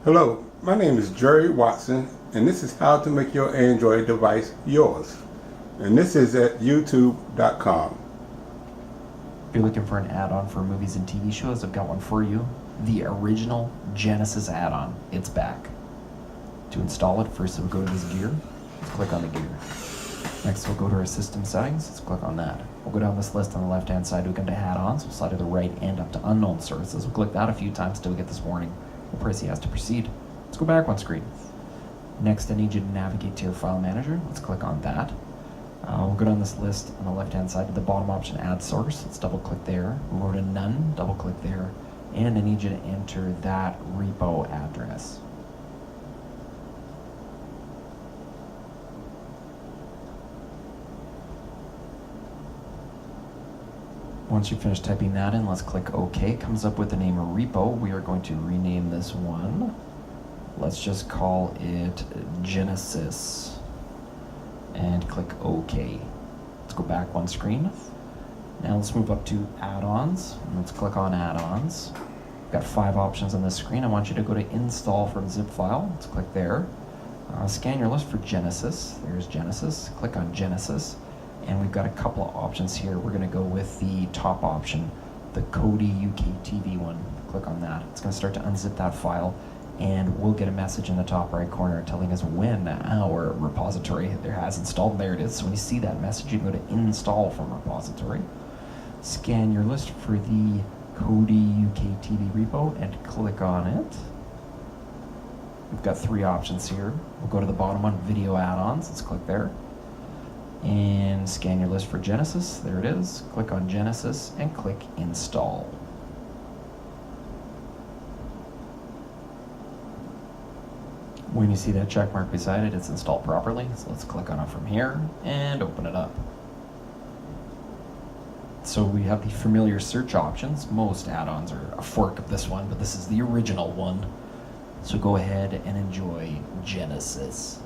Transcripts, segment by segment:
Hello, my name is Jerry Watson, and this is how to make your Android device yours. And this is at youtube.com. If you're looking for an add-on for movies and TV shows, I've got one for you. The original Genesis add-on. It's back. To install it, first we'll go to this gear. Let's click on the gear. Next we'll go to our system settings. Let's click on that. We'll go down this list on the left-hand side. We come to add-ons. We'll slide to the right and up to unknown sources. We'll click that a few times until we get this warning. We'll press yes to proceed. Let's go back one screen. Next, I need you to navigate to your file manager. Let's click on that. We'll go down this list on the left-hand side to the bottom option, Add Source. Let's double-click there. We'll go to None, double-click there, and I need you to enter that repo address. Once you've finished typing that in, let's click OK. It comes up with the name of repo. We are going to rename this one. Let's just call it Genesis. And click OK. Let's go back one screen. Now let's move up to add-ons. Let's click on add-ons. We've got 5 options on this screen. I want you to go to install from zip file. Let's click there. Scan your list for Genesis. There's Genesis. Click on Genesis. And we've got a couple of options here. We're going to go with the top option, the Kodi UK TV one. Click on that. It's going to start to unzip that file, and we'll get a message in the top right corner telling us when our repository there has installed. There it is. So when you see that message, you can go to install from repository. Scan your list for the Kodi UK TV repo and click on it. We've got 3 options here. We'll go to the bottom one, video add-ons. Let's click there. And scan your list for Genesis. There it is. Click on Genesis and click install. When you see that check mark beside it, it's installed properly. So let's click on it from here and open it up. So we have the familiar search options. Most add-ons are a fork of this one, but this is the original one. So go ahead and enjoy Genesis.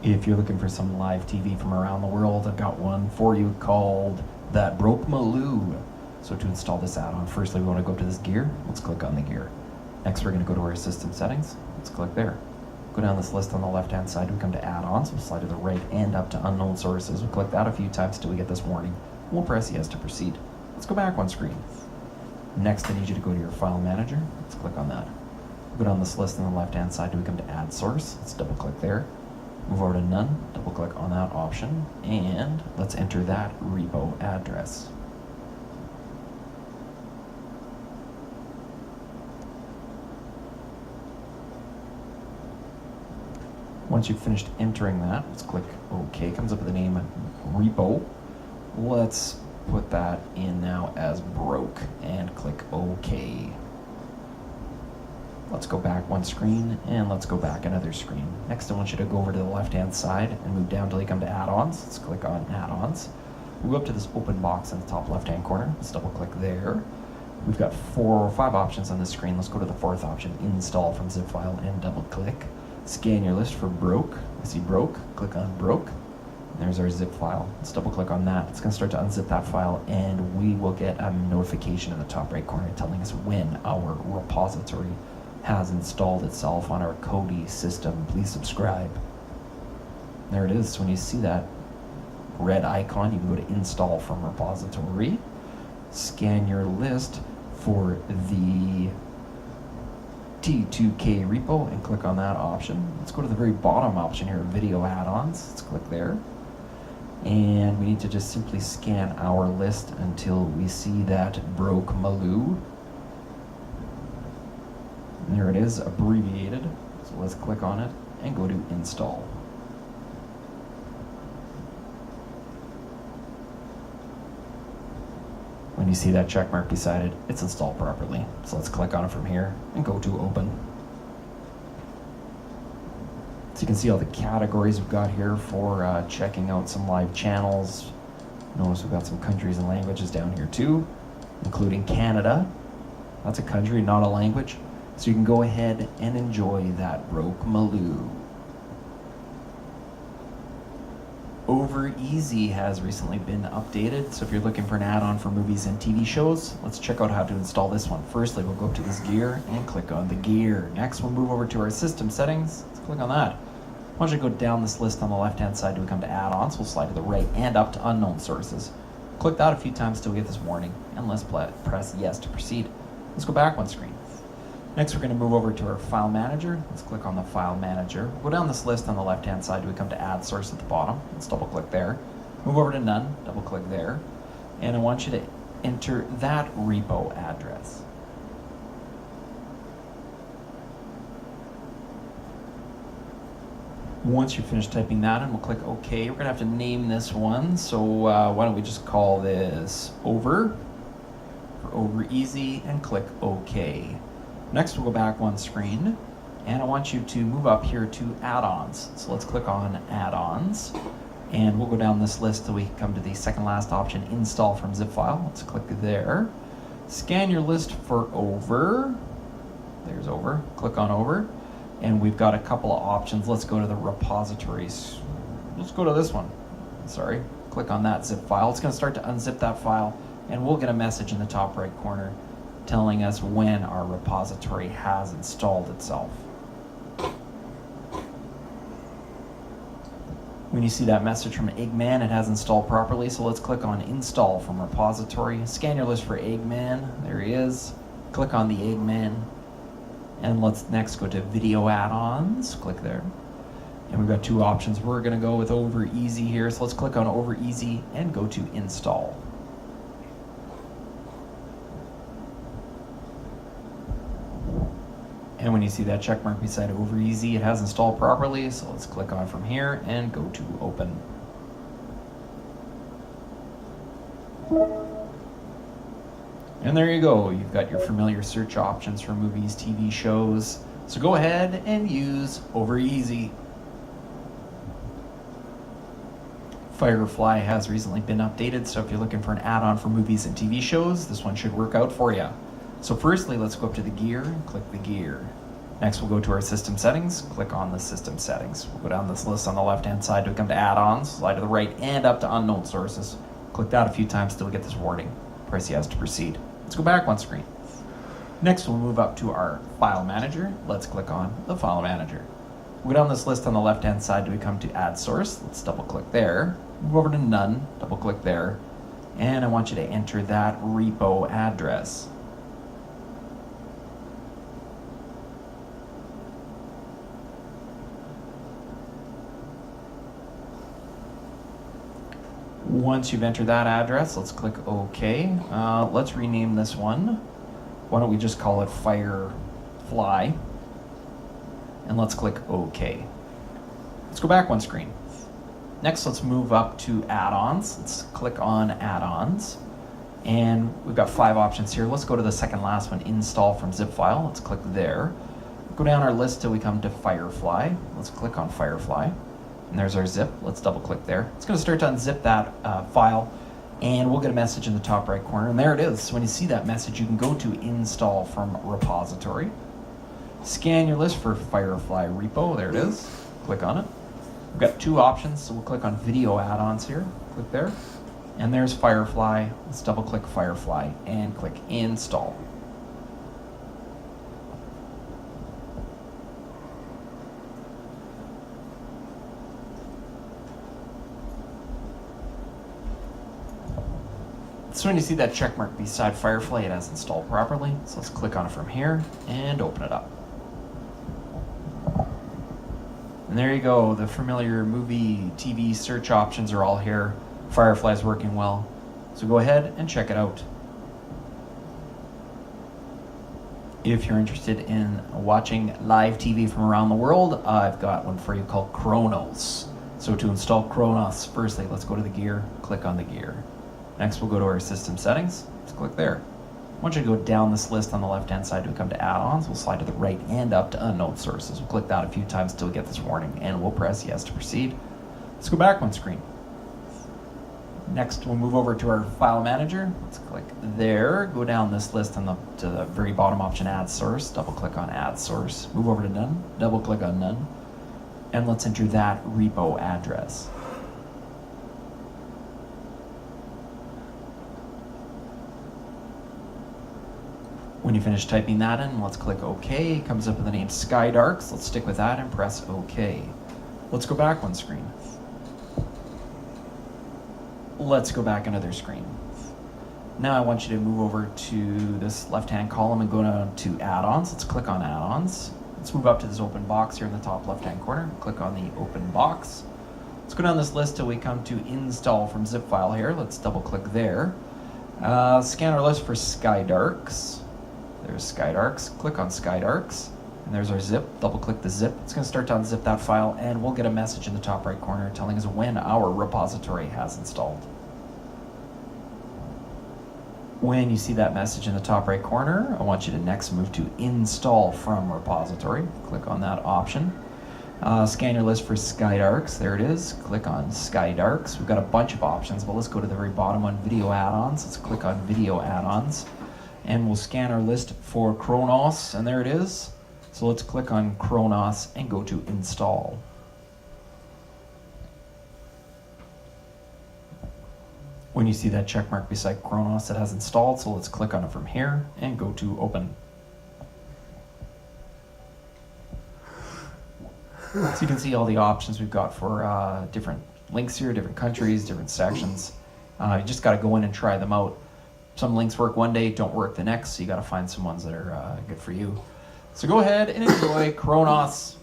If you're looking for some live TV from around the world, I've got one for you called That Broke Malou. So to install this add-on, firstly we want to go to this gear. Let's click on the gear. Next we're going to go to our system settings. Let's click there. Go down this list on the left-hand side. We come to add-ons. We'll slide to the right and up to unknown sources. We'll click that a few times until we get this warning. We'll press yes to proceed. Let's go back one screen. Next I need you to go to your file manager. Let's click on that. Go down this list on the left-hand side. We come to add source. Let's double-click there. Move over to none, double click on that option, and let's enter that repo address. Once you've finished entering that, let's click OK. Comes up with the name repo. Let's put that in now as broke and click OK. Let's go back one screen, and let's go back another screen. Next, I want you to go over to the left-hand side and move down till you come to add-ons. Let's click on add-ons. We'll go up to this open box in the top left-hand corner. Let's double-click there. We've got 4 or 5 options on this screen. Let's go to the 4th option, install from zip file, and double-click. Scan your list for broke. I see broke. Click on broke. And there's our zip file. Let's double-click on that. It's going to start to unzip that file, and we will get a notification in the top right corner telling us when our repository has installed itself on our Kodi system. Please subscribe. There it is. So when you see that red icon, you can go to install from repository, scan your list for the T2K repo and click on that option. Let's go to the very bottom option here, video add-ons. Let's click there. And we need to just simply scan our list until we see that broke Malou. And there it is, abbreviated. So let's click on it and go to install. When you see that check mark beside it, it's installed properly. So let's click on it from here and go to open. So you can see all the categories we've got here for checking out some live channels. Notice we've got some countries and languages down here too, including Canada. That's a country, not a language. So you can go ahead and enjoy that broke Malou. Over Easy has recently been updated, so if you're looking for an add-on for movies and TV shows, let's check out how to install this one. Firstly, we'll go up to this gear and click on the gear. Next, we'll move over to our system settings. Let's click on that. Once you go down this list on the left-hand side till we come to add-ons, we'll slide to the right and up to unknown sources. Click that a few times till we get this warning, and let's press yes to proceed. Let's go back one screen. Next, we're going to move over to our file manager. Let's click on the file manager. We'll go down this list on the left-hand side till we come to add source at the bottom. Let's double-click there. Move over to none, double-click there. And I want you to enter that repo address. Once you finish typing that in, we'll click OK. We're going to have to name this one, so why don't we just call this Over for Over Easy and click OK. Next, we'll go back one screen, and I want you to move up here to add-ons. So let's click on add-ons, and we'll go down this list till we come to the second last option, install from zip file. Let's click there. Scan your list for Over. There's Over. Click on Over. And we've got a couple of options. Let's go to the repositories. Let's go to this one. Sorry. Click on that zip file. It's going to start to unzip that file, and we'll get a message in the top right corner telling us when our repository has installed itself. When you see that message from Eggman, it has installed properly, so let's click on Install from Repository. Scan your list for Eggman. There he is. Click on the Eggman. And let's next go to Video Add-ons. Click there. And we've got two options. We're going to go with Over Easy here, so let's click on Over Easy and go to Install. And when you see that check mark beside Over Easy, it has installed properly, so let's click on from here and go to Open. And there you go, you've got your familiar search options for movies, TV shows. So go ahead and use Over Easy. Firefly has recently been updated, so if you're looking for an add-on for movies and TV shows, this one should work out for you. So firstly, let's go up to the gear and click the gear. Next, we'll go to our system settings, click on the system settings. We'll go down this list on the left-hand side to come to add-ons, slide to the right and up to unknown sources. Click that a few times till we get this warning. Press yes to proceed. Let's go back one screen. Next, we'll move up to our file manager. Let's click on the file manager. We'll go down this list on the left-hand side till we come to add source. Let's double-click there. Move over to none, double-click there. And I want you to enter that repo address. Once you've entered that address, let's click OK. Let's rename this one. Why don't we just call it Firefly? And let's click OK. Let's go back one screen. Next, let's move up to add-ons. Let's click on add-ons. And we've got 5 options here. Let's go to the second last one, install from zip file. Let's click there. Go down our list till we come to Firefly. Let's click on Firefly. And there's our zip. Let's double click there. It's going to start to unzip that file, and we'll get a message in the top right corner. And there it is. So when you see that message, you can go to Install from Repository. Scan your list for Firefly repo. There it is. Click on it. We've got 2 options, so we'll click on Video Add-ons here. Click there. And there's Firefly. Let's double click Firefly and click Install. So when you see that check mark beside Firefly, it has installed properly. So let's click on it from here and open it up. And there you go. The familiar movie, TV search options are all here. Firefly's working well. So go ahead and check it out. If you're interested in watching live TV from around the world, I've got one for you called Kronos. So to install Kronos, firstly, let's go to the gear, click on the gear. Next, we'll go to our system settings. Let's click there. Once you go down this list on the left-hand side to come to add-ons, we'll slide to the right and up to unknown sources. We'll click that a few times till we get this warning, and we'll press yes to proceed. Let's go back one screen. Next, we'll move over to our file manager. Let's click there. Go down this list to the very bottom option, add source. Double-click on add source. Move over to none. Double-click on none. And let's enter that repo address. When you finish typing that in, let's click OK. It comes up with the name Skydarks. Let's stick with that and press OK. Let's go back one screen. Let's go back another screen. Now I want you to move over to this left-hand column and go down to add-ons. Let's click on add-ons. Let's move up to this open box here in the top left-hand corner. Click on the open box. Let's go down this list till we come to install from zip file here. Let's double click there. Scan our list for Skydarks. There's Skydarks. Click on Skydarks. And there's our zip. Double click the zip. It's going to start to unzip that file, and we'll get a message in the top right corner telling us when our repository has installed. When you see that message in the top right corner, I want you to next move to Install from Repository. Click on that option. Scan your list for Skydarks. There it is. Click on Skydarks. We've got a bunch of options, but let's go to the very bottom one, Video Add-ons. Let's click on Video Add-ons, and we'll scan our list for Khronos, and there it is. So let's click on Khronos and go to Install. When you see that check mark beside Khronos, it has installed, so let's click on it from here and go to Open. So you can see all the options we've got for different links here, different countries, different sections. You just got to go in and try them out. Some links work one day, don't work the next, so you got to find some ones that are good for you. So go ahead and enjoy Khronos.